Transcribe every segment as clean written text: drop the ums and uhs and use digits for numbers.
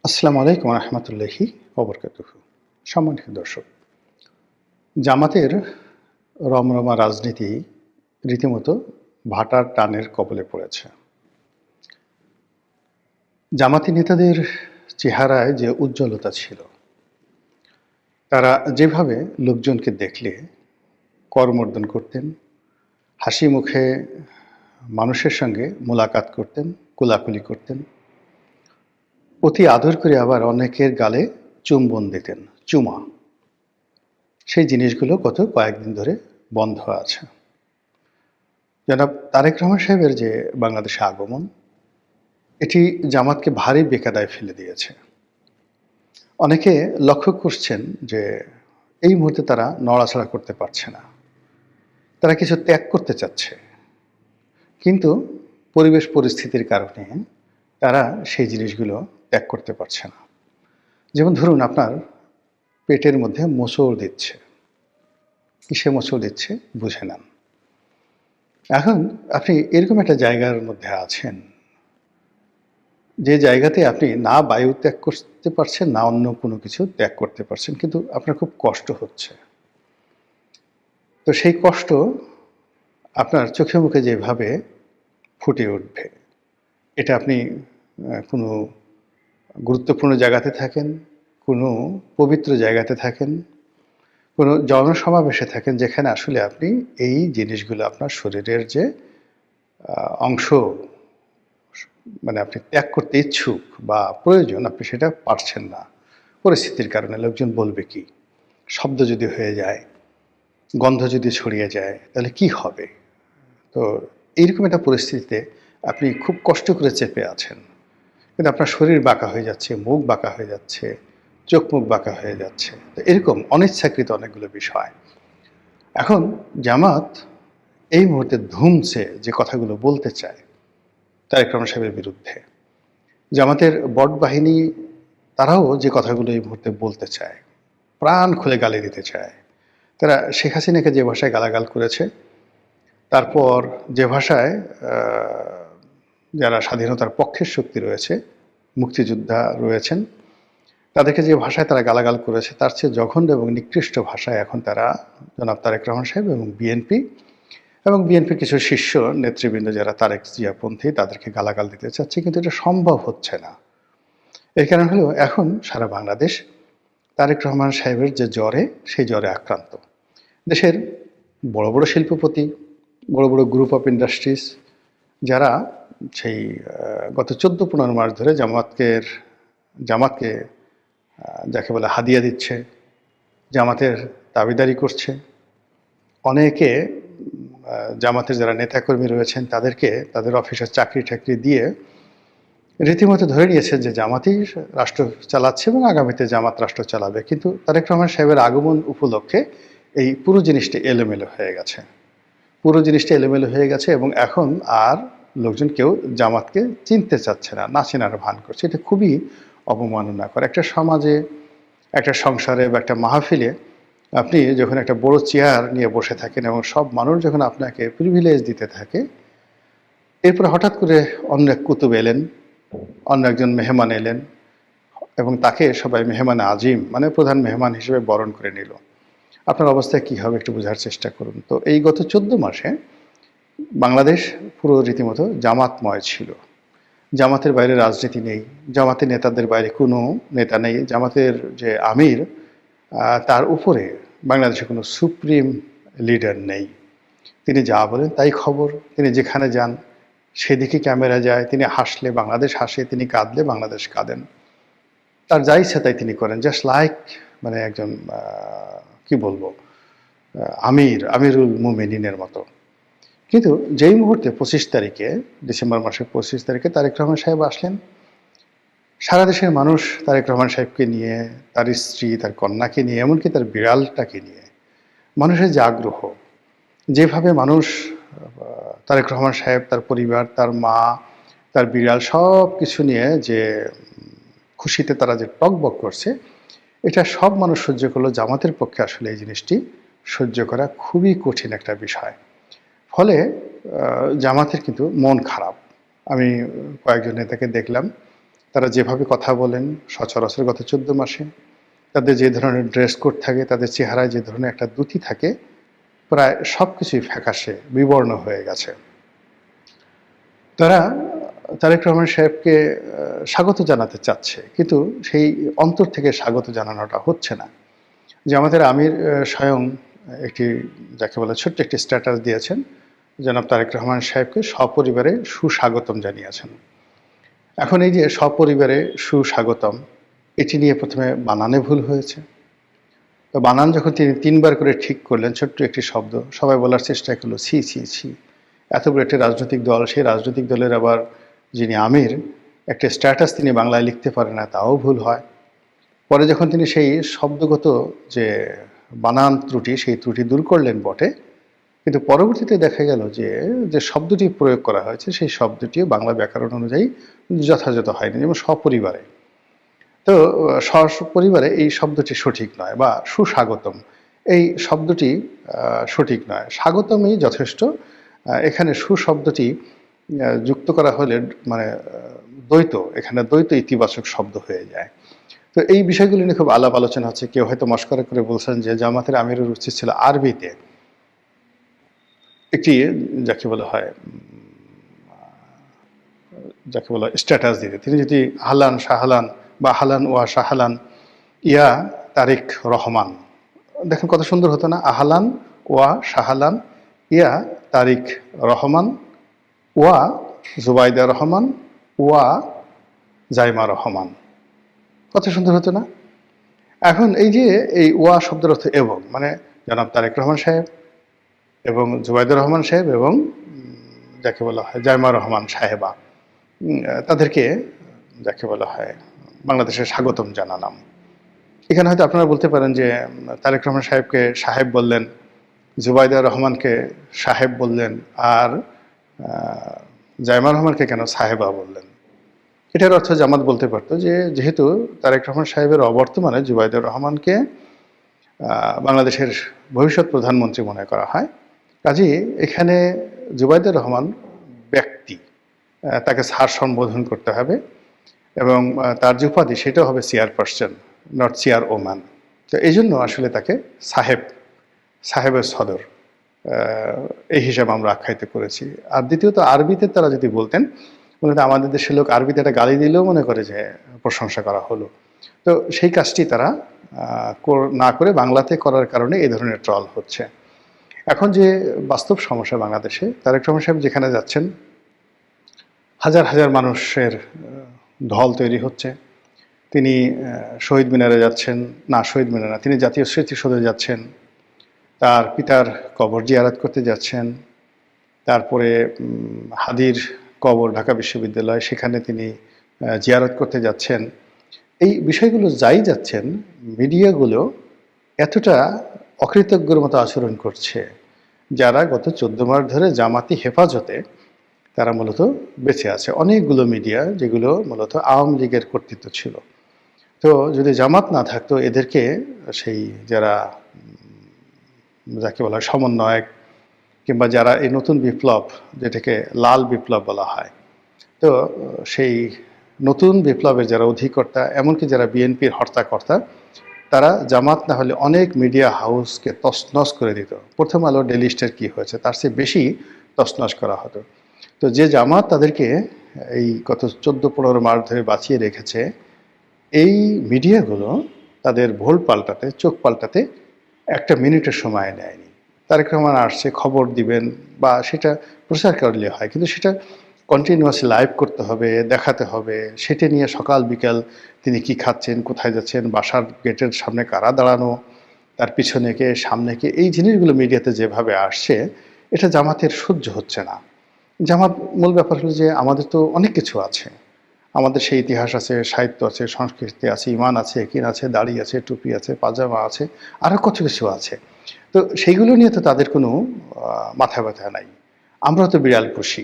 আসসালামু আলাইকুম রহমতুল্লাহি ওবরকাতুহু। সম্মানিত দর্শক, জামাতের রমরমা রাজনীতি রীতিমতো ভাটার টানের কবলে পড়েছে। জামাতি নেতাদের চেহারায় যে উজ্জ্বলতা ছিল, তারা যেভাবে লোকজনকে দেখলে করমর্দন করতেন, হাসি মুখে মানুষের সঙ্গে মোলাকাত করতেন, কোলাকুলি করতেন, অতি আদর করে আবার অনেকের গালে চুম্বন দিতেন, চুমা। সেই জিনিসগুলো গত কয়েকদিন ধরে বন্ধ আছে। জনাব তারেক রহমান সাহেবের যে বাংলাদেশে আগমন, এটি জামাতকে ভারী বেকায়দায় ফেলে দিয়েছে। অনেকে লক্ষ্য করছেন যে এই মুহূর্তে তারা নড়াচড়া করতে পারছে না, তারা কিছু ত্যাগ করতে চাচ্ছে, কিন্তু পরিবেশ পরিস্থিতির কারণে তারা সেই জিনিসগুলো ত্যাগ করতে পারছে না। যেমন ধরুন, আপনার পেটের মধ্যে মোচড় দিচ্ছে, কিসে মোচড় দিচ্ছে বুঝে নেন। এখন আপনি এরকম একটা জায়গার মধ্যে আছেন, যে জায়গাতে আপনি না বায়ু ত্যাগ করতে পারছেন, না অন্য কোনো কিছু ত্যাগ করতে পারছেন, কিন্তু আপনার খুব কষ্ট হচ্ছে। তো সেই কষ্ট আপনার চোখে মুখে যেভাবে ফুটে উঠবে, এটা আপনি কোনো গুরুত্বপূর্ণ জায়গাতে থাকেন, কোনো পবিত্র জায়গাতে থাকেন, কোনো জনসমাবেশে থাকেন, যেখানে আসলে আপনি এই জিনিসগুলো আপনার শরীরের যে অংশ, মানে আপনি ত্যাগ করতে ইচ্ছুক বা প্রয়োজন, আপনি সেটা পারছেন না পরিস্থিতির কারণে। লোকজন বলবে কি, শব্দ যদি হয়ে যায়, গন্ধ যদি ছড়িয়ে যায়, তাহলে কি হবে? তো এইরকম একটা পরিস্থিতিতে আপনি খুব কষ্ট করে চেপে আছেন, কিন্তু আপনার শরীর বাঁকা হয়ে যাচ্ছে, মুখ বাঁকা হয়ে যাচ্ছে, চোখ মুখ বাঁকা হয়ে যাচ্ছে। তো এরকম অনিচ্ছাকৃত অনেকগুলো বিষয়। এখন জামাত এই মুহূর্তে ধুমছে যে কথাগুলো বলতে চায় তারেক রহমান সাহেবের বিরুদ্ধে, জামাতের বট বাহিনী তারাও যে কথাগুলো এই মুহূর্তে বলতে চায়, প্রাণ খুলে গালি দিতে চায়। তারা শেখ হাসিনাকে যে ভাষায় গালাগাল করেছে, তারপর যে ভাষায় যারা স্বাধীনতার পক্ষের শক্তি রয়েছে, মুক্তিযোদ্ধা রয়েছেন, তাদেরকে যে ভাষায় তারা গালাগাল করেছে, তার চেয়ে জঘন্য এবং নিকৃষ্ট ভাষায় এখন তারা জনাব তারেক রহমান সাহেব এবং বিএনপির কিছু শীর্ষ নেতৃবৃন্দ যারা তারেক জিয়াপন্থী, তাদেরকে গালাগাল দিতে চাচ্ছে, কিন্তু এটা সম্ভব হচ্ছে না। এর কারণ হলো, এখন সারা বাংলাদেশ তারেক রহমান সাহেবের যে জ্বরে, সেই জ্বরে আক্রান্ত। দেশের বড় বড় শিল্পপতি, বড় বড় গ্রুপ অফ ইন্ডাস্ট্রিজ, যারা সেই গত 14-15 মাস ধরে জামাতকে যাকে বলে হাদিয়া দিচ্ছে, জামাতের দাবিদারি করছে, অনেকে জামাতের যারা নেতাকর্মী রয়েছেন তাদেরকে তাদের অফিসের চাকরি টাকরি দিয়ে রীতিমতো ধরে নিয়েছে যে জামাতই রাষ্ট্র চালাচ্ছে এবং আগামীতে জামাত রাষ্ট্র চালাবে। কিন্তু তারেক রহমান সাহেবের আগমন উপলক্ষে এই পুরো জিনিসটা এলোমেলো হয়ে গেছে, এবং এখন আর লোকজন কেউ জামাতকে চিনতে চাচ্ছে না, না চেনার ভান করছে। এটা খুবই অবমাননাকর। একটা সমাজে, একটা সংসারে বা একটা মাহফিলে আপনি যখন একটা বড় চেয়ার নিয়ে বসে থাকেন এবং সব মানুষ যখন আপনাকে প্রিভিলেজ দিতে থাকে, এরপরে হঠাৎ করে অন্য এক কুতুব এলেন, অন্য একজন মেহমান এলেন, এবং তাকে সবাই মেহমান আজিম, মানে প্রধান মেহমান হিসেবে বরণ করে নিল। আপনার অবস্থায় কী হবে একটু বোঝার চেষ্টা করুন। তো এই গত 14 মাসে বাংলাদেশ পুরো রীতিমতো জামাতময় ছিল। জামাতের বাইরে রাজনীতি নেই, জামাতের নেতাদের বাইরে কোনো নেতা নেই, জামাতের যে আমির, তার উপরে বাংলাদেশে কোনো সুপ্রিম লিডার নেই। তিনি যা বলেন তাই খবর, তিনি যেখানে যান সেদিকে ক্যামেরা যায়, তিনি হাসলে বাংলাদেশ হাসে, তিনি কাঁদলে বাংলাদেশ কাঁদেন, তার যা ইচ্ছা তাই তিনি করেন, জাস্ট লাইক মানে একজন কি বলবো, আমিরুল মুমিনিনের মতো। কিন্তু যেই মুহূর্তে 25 তারিখে, ডিসেম্বর মাসের 25 তারিখে তারেক রহমান সাহেব আসলেন, সারা দেশের মানুষ তারেক রহমান সাহেবকে নিয়ে, তার স্ত্রী, তার কন্যাকে নিয়ে, এমনকি তার বিড়ালটাকে নিয়ে, মানুষের যে আগ্রহ, যেভাবে মানুষ তারেক রহমান সাহেব, তার পরিবার, তার মা, তার বিড়াল সব কিছু নিয়ে যে খুশিতে তারা যে টকবক করছে, এটা সব মানুষ সহ্য করলো। জামাতের পক্ষে আসলে এই জিনিসটি সহ্য করা খুবই কঠিন একটা বিষয়। ফলে জামাতের কিন্তু মন খারাপ। আমি কয়েকজন নেতাকে দেখলাম, তারা যেভাবে কথা বলেন সচরাচর গত 14 মাসে, তাদের যে ধরনের ড্রেস কোড থাকে, তাদের চেহারায় যে ধরনের একটা দ্যুতি থাকে, প্রায় সবকিছুই ফ্যাকাশে বিবর্ণ হয়ে গেছে। তারা তারেক রহমান সাহেবকে স্বাগত জানাতে চাচ্ছে, কিন্তু সেই অন্তর থেকে স্বাগত জানানোটা হচ্ছে না। জামাতের আমির স্বয়ং একটি যাকে বলে ছোট্ট একটি স্ট্যাটাস দিয়েছেন, জনাব তারেক রহমান সাহেবকে সপরিবারে সুস্বাগতম জানিয়েছেন। এখন এই যে সপরিবারে সুস্বাগতম, এটি নিয়ে প্রথমে বানানে ভুল হয়েছে। তো বানান যখন তিনি 3 বার করে ঠিক করলেন, ছোট্ট একটি শব্দ, সবাই বলার চেষ্টা করলো ছি ছি ছি, এত বড় একটি রাজনৈতিক দল, সেই রাজনৈতিক দলের আবার যিনি আমির, একটা স্ট্যাটাস তিনি বাংলায় লিখতে পারেন না, তাও ভুল হয়। পরে যখন তিনি সেই শব্দগত যে বানান ত্রুটি, সেই ত্রুটি দূর করলেন বটে, কিন্তু পরবর্তীতে দেখা গেল যে যে শব্দটি প্রয়োগ করা হয়েছে সেই শব্দটিও বাংলা ব্যাকরণ অনুযায়ী যথাযথ হয়নি, যেমন সপরিবারে। তো সপরিবারে এই শব্দটি সঠিক নয়, বা সুস্বাগতম এই শব্দটি সঠিক নয়, স্বাগতমই যথেষ্ট। এখানে সুশব্দটি যুক্ত করা হলে মানে দ্বৈত, এখানে দ্বৈত ইতিবাচক শব্দ হয়ে যায়। তো এই বিষয়গুলি নিয়ে খুব আলাপ আলোচনা হচ্ছে। কেউ হয়তো মস্করা করে বলছেন যে জামাতের আমিরের উচিত ছিল আরবিতে একটি যাকে বলা হয় স্ট্যাটাস দিতে। তিনি যদি আহলান শাহলান বা আহলান ওয়া শাহলান ইয়া তারেক রহমান, দেখেন কত সুন্দর হতো না? আহলান ওয়া শাহলান ইয়া তারিক রহমান ওয়া জুবাইদা রহমান ওয়া জাইমা রহমান, কত সুন্দর হতো না? এখন এই যে এই ওয়া শব্দের অর্থ এবং, মানে জনাব তারেক রহমান সাহেব এবং জুবাইদুর রহমান সাহেব এবং যাকে বলা হয় জাইমা রহমান সাহেবা, তাদেরকে যাকে বলা হয় বাংলাদেশের স্বাগতম জানালাম। এখানে হয়তো আপনারা বলতে পারেন যে তারেক রহমান সাহেবকে সাহেব বললেন, জুবাইদা রহমানকে সাহেব বললেন, আর জাইমা রহমানকে কেন সাহেবা বললেন? এটার অর্থ জামাত বলতে পারতো যে যেহেতু তারেক রহমান সাহেবের অবর্তমানে জুবাইদুর রহমানকে বাংলাদেশের ভবিষ্যৎ প্রধানমন্ত্রী মনে করা হয়, কাজেই এখানে জুবাইদুর রহমান ব্যক্তি, তাকে স্যার সম্বোধন করতে হবে, এবং তার যে উপাধি সেটাও হবে চেয়ারপারসন, নট চেয়ার ওম্যান। তো এই জন্য আসলে তাকে সাহেবের সদর এই হিসাবে আমরা আখ্যায়িত করেছি। আর দ্বিতীয়ত আরবিতে তারা যদি বলতেন, বলতে আমাদের দেশের লোক আরবিতে একটা গালি দিলেও মনে করে যে প্রশংসা করা হলো। তো সেই কাজটি তারা না করে বাংলাতে করার কারণে এই ধরনের ট্রল হচ্ছে। এখন যে বাস্তব সমস্যা বাংলাদেশে, তারেক রহমান সাহেব যেখানে যাচ্ছেন হাজার হাজার মানুষের ঢল তৈরি হচ্ছে। তিনি শহীদ মিনারে যাচ্ছেন, না শহীদ মিনার না, তিনি জাতীয় স্মৃতিসৌধে যাচ্ছেন, তার পিতার কবর জিয়ারত করতে যাচ্ছেন, তারপরে হাদির কবর ঢাকা বিশ্ববিদ্যালয়, সেখানে তিনি জিয়ারত করতে যাচ্ছেন। এই বিষয়গুলো যাই যাচ্ছেন, মিডিয়াগুলো এতটা অকৃতজ্ঞর মতো আচরণ করছে, যারা গত 14 মাস ধরে জামাতি হেফাজতে তারা মূলত বেঁচে আছে। অনেকগুলো মিডিয়া যেগুলো মূলত আওয়ামী লীগের কর্তৃত্ব ছিল। তো যদি জামাত না থাকতো, এদেরকে সেই যারা যাকে বলা হয় সমন্বয়ক, কিংবা যারা এই নতুন বিপ্লব, যেটাকে লাল বিপ্লব বলা হয়, তো সেই নতুন বিপ্লবের যারা অধিকর্তা, এমনকি যারা বিএনপির হর্তাকর্তা, তারা জামাত না হলে অনেক মিডিয়া হাউসকে তছনছ করে দিত। প্রথম আলো, ডেইলি স্টার কী হয়েছে, তার চেয়ে বেশি তছনছ করা হতো। তো যে জামাত তাদেরকে এই গত 14-15 মাস ধরে বাঁচিয়ে রেখেছে, এই মিডিয়াগুলো তাদের ভোল পাল্টাতে, চোখ পাল্টাতে একটা মিনিটের সময় নেয়নি। তারেক রহমান আসছে, খবর দিবেন বা সেটা প্রচার করলে হয়, কিন্তু সেটা কন্টিনিউয়াসলি লাইভ করতে হবে, দেখাতে হবে, সেটা নিয়ে সকাল বিকাল তিনি কি খাচ্ছেন, কোথায় যাচ্ছেন, বাসার গেটের সামনে কারা দাঁড়ানো, তার পিছনে কে, সামনে কে, এই জিনিসগুলো মিডিয়াতে যেভাবে আসছে, এটা জামাতের সহ্য হচ্ছে না। জামাত মূল ব্যাপার হলো যে আমাদের তো অনেক কিছু আছে, আমাদের সেই ইতিহাস আছে, সাহিত্য আছে, সংস্কৃতি আছে, ইমান আছে, একিন আছে, দাড়ি আছে, টুপি আছে, পাজামা আছে, আরও কত কিছু আছে। তো সেইগুলো নিয়ে তো তাদের কোনো মাথা ব্যথা নাই। আমরা তো বিড়াল পুষি,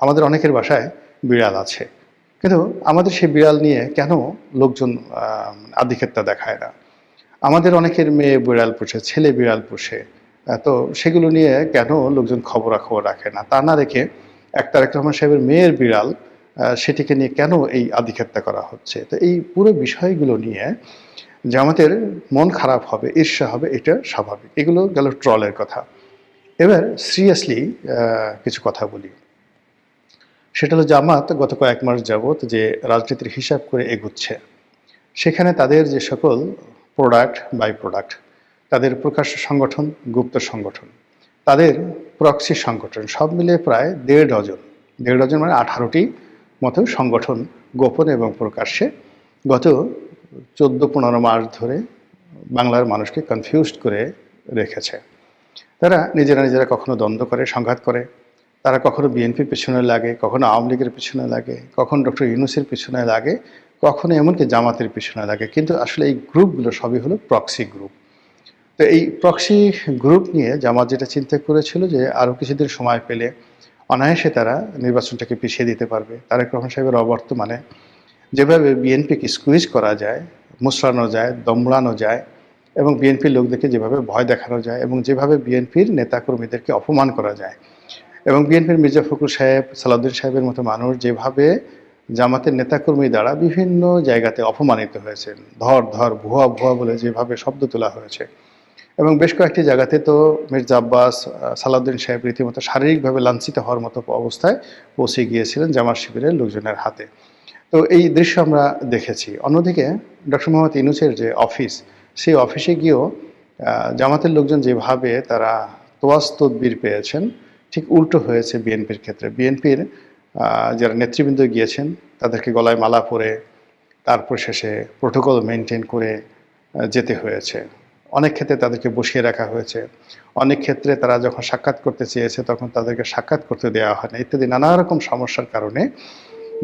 আমাদের অনেকের বাসায় বিড়াল আছে, কিন্তু আমাদের সেই বিড়াল নিয়ে কেন লোকজন আধিক্যতা দেখায় না? আমাদের অনেকের মেয়ে বিড়াল পোষে, ছেলে বিড়াল পোষে, তো সেগুলো নিয়ে কেন লোকজন খবরাখবর রাখে না? তা না রেখে তারেক রহমান সাহেবের মেয়ের বিড়াল সেটিকে নিয়ে কেন এই আধিক্ষেপটা করা হচ্ছে। তো এই পুরো বিষয়গুলো নিয়ে জামাতের মন খারাপ হবে, ঈর্ষা হবে, এটা স্বাভাবিক। এগুলো গেল ট্রলের কথা। এবার সিরিয়াসলি কিছু কথা বলি। সেটা হলো জামাত গত কয়েক মাস যাবৎ যে রাজনীতির হিসাব করে এগুচ্ছে, সেখানে তাদের যে সকল প্রোডাক্ট, বাই প্রোডাক্ট, তাদের প্রকাশ্য সংগঠন, গুপ্ত সংগঠন, তাদের প্রক্সি সংগঠন, সব মিলিয়ে প্রায় ১.৫ ডজন মানে ১৮টি মতো সংগঠন গোপন এবং প্রকাশ্যে গত ১৪-১৫ মাস ধরে বাংলার মানুষকে কনফিউজড করে রেখেছে। তারা নিজেরা কখনো দ্বন্দ্ব করে, সংঘাত করে, তারা কখনো বিএনপির পেছনে লাগে, কখনো আওয়ামী লীগের পেছনে লাগে, কখনো ডক্টর ইউনূসের পেছনে লাগে, কখনো এমনকি জামাতের পেছনে লাগে। কিন্তু আসলে এই গ্রুপগুলো সবই হলো প্রক্সি গ্রুপ। তো এই প্রক্সি গ্রুপ নিয়ে জামাত যেটা চিন্তা করেছিল যে আরও কিছুদিন সময় পেলে অনায়াসে তারা নির্বাচনটাকে পিছিয়ে দিতে পারবে। তারেক রহমান সাহেবের অবর্তমানে যেভাবে বিএনপিকে স্কুইজ করা যায়, মুচড়ানো যায়, দমড়ানো যায় এবং বিএনপির লোকদেরকে যেভাবে ভয় দেখানো যায় এবং যেভাবে বিএনপির নেতাকর্মীদেরকে অপমান করা যায় এবং বিএনপির মির্জা ফখরুল সাহেব, সালাউদ্দিন সাহেবের মতো মানুষ যেভাবে জামাতের নেতাকর্মী দ্বারা বিভিন্ন জায়গাতে অপমানিত হয়েছেন, ধর ভুয়া ভুয়া বলে যেভাবে শব্দ তোলা হয়েছে এবং বেশ কয়েকটি জায়গাতে তো মির্জা আব্বাস, সালাউদ্দিন সাহেব রীতিমতো শারীরিকভাবে লাঞ্ছিত হওয়ার মতো অবস্থায় পৌঁছে গিয়েছিলেন জামাত শিবিরের লোকজনের হাতে। তো এই দৃশ্য আমরা দেখেছি। অন্যদিকে ডক্টর মোহাম্মদ ইউনূসের যে অফিস, সেই অফিসে গিয়েও জামাতের লোকজন যেভাবে তারা তোয়াজ তদবির পেয়েছেন, ঠিক উল্টো হয়েছে বিএনপির ক্ষেত্রে। বিএনপির যারা নেতৃবৃন্দ গিয়েছেন তাদেরকে গলায় মালা পরে তারপর শেষে প্রোটোকল মেনটেন করে যেতে হয়েছে। অনেক ক্ষেত্রে তাদেরকে বসিয়ে রাখা হয়েছে, অনেক ক্ষেত্রে তারা যখন সাক্ষাৎ করতে চেয়েছে তখন তাদেরকে সাক্ষাৎ করতে দেওয়া হয় না, ইত্যাদি নানা রকম সমস্যার কারণে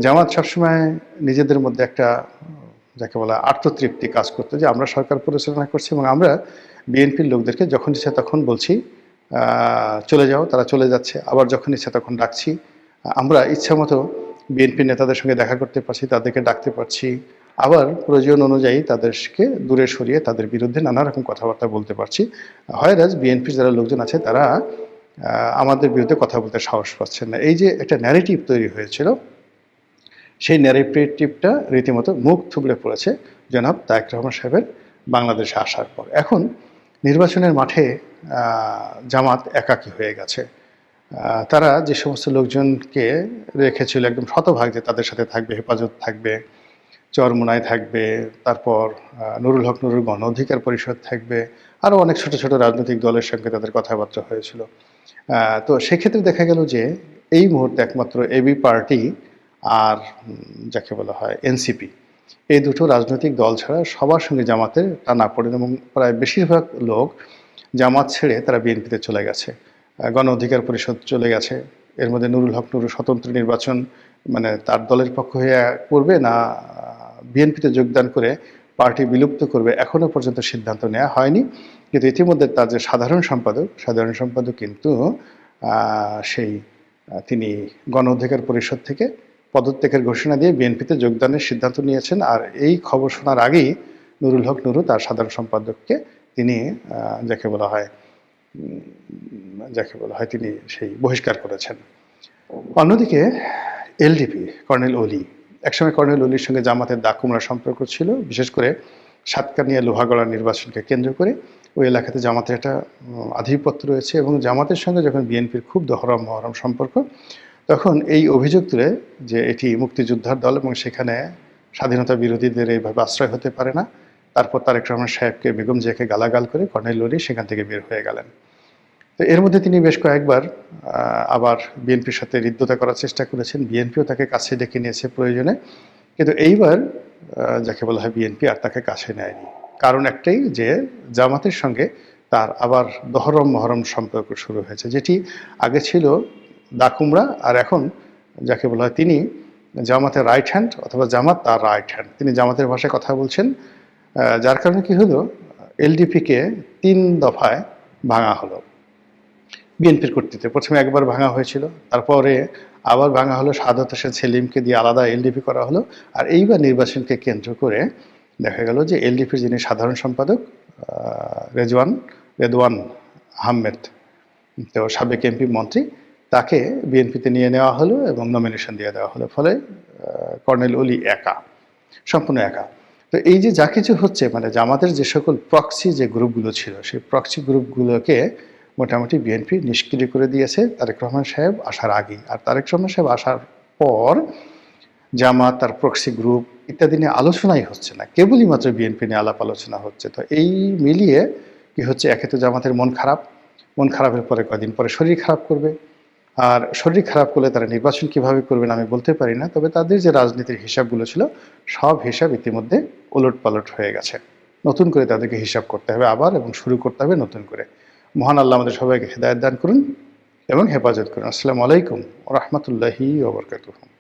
জামাত সবসময় নিজেদের মধ্যে একটা যাকে বলা আত্মতৃপ্তি কাজ করতো যে আমরা সরকার পরিচালনা করছি এবং আমরা বিএনপির লোকদেরকে যখন ইচ্ছা তখন বলছি চলে যাও, তারা চলে যাচ্ছে, আবার যখন ইচ্ছা তখন ডাকছি, আমরা ইচ্ছা মতো বিএনপির নেতাদের সঙ্গে দেখা করতে পারছি, তাদেরকে ডাকতে পারছি, আবার প্রয়োজন অনুযায়ী তাদেরকে দূরে সরিয়ে তাদের বিরুদ্ধে নানা রকম কথাবার্তা বলতে পারছি। হয়রাজ বিএনপির যারা লোকজন আছে তারা আমাদের বিরুদ্ধে কথা বলতে সাহস পাচ্ছেন না। এই যে একটা ন্যারেটিভ তৈরি হয়েছিল, সেই ন্যারেটিভটা রীতিমতো মুখ থুবড়ে পড়েছে জনাব তারেক রহমান সাহেবের বাংলাদেশে আসার পর। এখন নির্বাচনের মাঠে জামাত একাকী হয়ে গেছে। তারা যে সমস্ত লোকজনকে রেখেছিল একদম শতভাগ যে তাদের সাথে থাকবে, হেফাজত থাকবে, চরমোনাই থাকবে, তারপর নুরুল হক নুরুর গণ অধিকার পরিষদ থাকবে, আরও অনেক ছোট ছোট রাজনৈতিক দলের সঙ্গে তাদের কথাবার্তা হয়েছিল। তো সেক্ষেত্রে দেখা গেল যে এই মুহূর্তে একমাত্র এবি পার্টি আর যাকে বলা হয় এনসিপি, এই দুটো রাজনৈতিক দল ছাড়া সবার সঙ্গে জামাতের টানাপোড়েন এবং প্রায় বেশিরভাগ লোক জামাত ছেড়ে তারা বিএনপিতে চলে গেছে, গণ অধিকার পরিষদ চলে গেছে। এর মধ্যে নুরুল হক নুরু স্বতন্ত্র নির্বাচন মানে তার দলের পক্ষ হয়ে করবে না বিএনপিতে যোগদান করে পার্টি বিলুপ্ত করবে এখনও পর্যন্ত সিদ্ধান্ত নেওয়া হয়নি। কিন্তু ইতিমধ্যে তার যে সাধারণ সম্পাদক কিন্তু সেই তিনি গণ অধিকার পরিষদ থেকে পদত্যাগের ঘোষণা দিয়ে বিএনপিতে যোগদানের সিদ্ধান্ত নিয়েছেন। আর এই খবর শোনার আগেই নুরুল হক নুরু তার সাধারণ সম্পাদককে তিনি যাকে বলা হয় তিনি সেই বহিষ্কার করেছেন। অন্যদিকে এলডিপি কর্নেল অলি, একসময় কর্নেল অলির সঙ্গে জামাতের দাকুমরা সম্পর্ক ছিল, বিশেষ করে সাতকানিয়া লোহাগড়া নির্বাচনকে কেন্দ্র করে ওই এলাকাতে জামাতের একটা আধিপত্য রয়েছে এবং জামাতের সঙ্গে যখন বিএনপির খুব দহরম মহরম সম্পর্ক, তখন এই অভিযোগ তুলে যে এটি মুক্তিযোদ্ধার দল এবং সেখানে স্বাধীনতা বিরোধীদের এইভাবে আশ্রয় হতে পারে না, তারপর তারেক রহমান সাহেবকে, বেগম জিয়াকে গালাগাল করে কর্নেল অলি সেখান থেকে বের হয়ে গেলেন। তো এর মধ্যে তিনি বেশ কয়েকবার আবার বিএনপির সাথে হৃদ্যতা করার চেষ্টা করেছেন, বিএনপিও তাকে কাছে ডেকে নিয়েছে প্রয়োজনে, কিন্তু এইবার যাকে বলা হয় বিএনপি আর তাকে কাছে নেয়নি। কারণ একটাই যে জামাতের সঙ্গে তার আবার দহরম মহরম সম্পর্ক শুরু হয়েছে, যেটি আগে ছিল দাকুমরা, আর এখন যাকে বলা হয় তিনি জামাতের রাইট হ্যান্ড অথবা জামাত তার রাইট হ্যান্ড, তিনি জামাতের ভাষায় কথা বলছেন। যার কারণে কি হলো, এলডিপিকে 3 দফায় ভাঙা হলো বিএনপির কর্তৃত্বে। প্রথমে একবার ভাঙা হয়েছিল, তারপরে আবার ভাঙা হলো, সাদত হোসেন সেলিমকে দিয়ে আলাদা এলডিপি করা হলো। আর এইবার নির্বাচনকে কেন্দ্র করে দেখা গেল যে এলডিপির যিনি সাধারণ সম্পাদক রেদওয়ান আহমেদ, তো সাবেক এমপি মন্ত্রী, তাকে বিএনপিতে নিয়ে নেওয়া হলো এবং নমিনেশন দিয়ে দেওয়া হলো। ফলে কর্নেল ওলি একা, সম্পূর্ণ একা। তো এই যে যা কিছু হচ্ছে, মানে জামাতের যে সকল প্রক্সি যে গ্রুপগুলো ছিল, সেই প্রক্সি গ্রুপগুলোকে মোটামুটি বিএনপি নিষ্ক্রিয় করে দিয়েছে তারেক রহমান সাহেব আসার আগেই। আর তারেক রহমান সাহেব আসার পর জামাত, তার প্রক্সি গ্রুপ ইত্যাদি নিয়ে আলোচনাই হচ্ছে না, কেবলই মাত্র বিএনপি নিয়ে আলাপ আলোচনা হচ্ছে। তো এই মিলিয়ে কি হচ্ছে, একে তো জামাতের মন খারাপ, মন খারাপের পরে কদিন পরে শরীর খারাপ করবে। আর শরীর খারাপ করলে তারা নির্বাচন কিভাবে করবেন আমি বলতে পারি না, তবে তাদের যে রাজনীতির হিসাবগুলো ছিল সব হিসাব ইতিমধ্যে ওলটপালট হয়ে গেছে। নতুন করে তাদেরকে হিসাব করতে হবে আবার, এবং শুরু করতে হবে নতুন করে। মহান আল্লাহ আমাদের সবাইকে হেদায়েত দান করুন এবং হেফাজত করুন। আসসালামু আলাইকুম ওয়া রাহমাতুল্লাহি ওয়া বারাকাতুহু।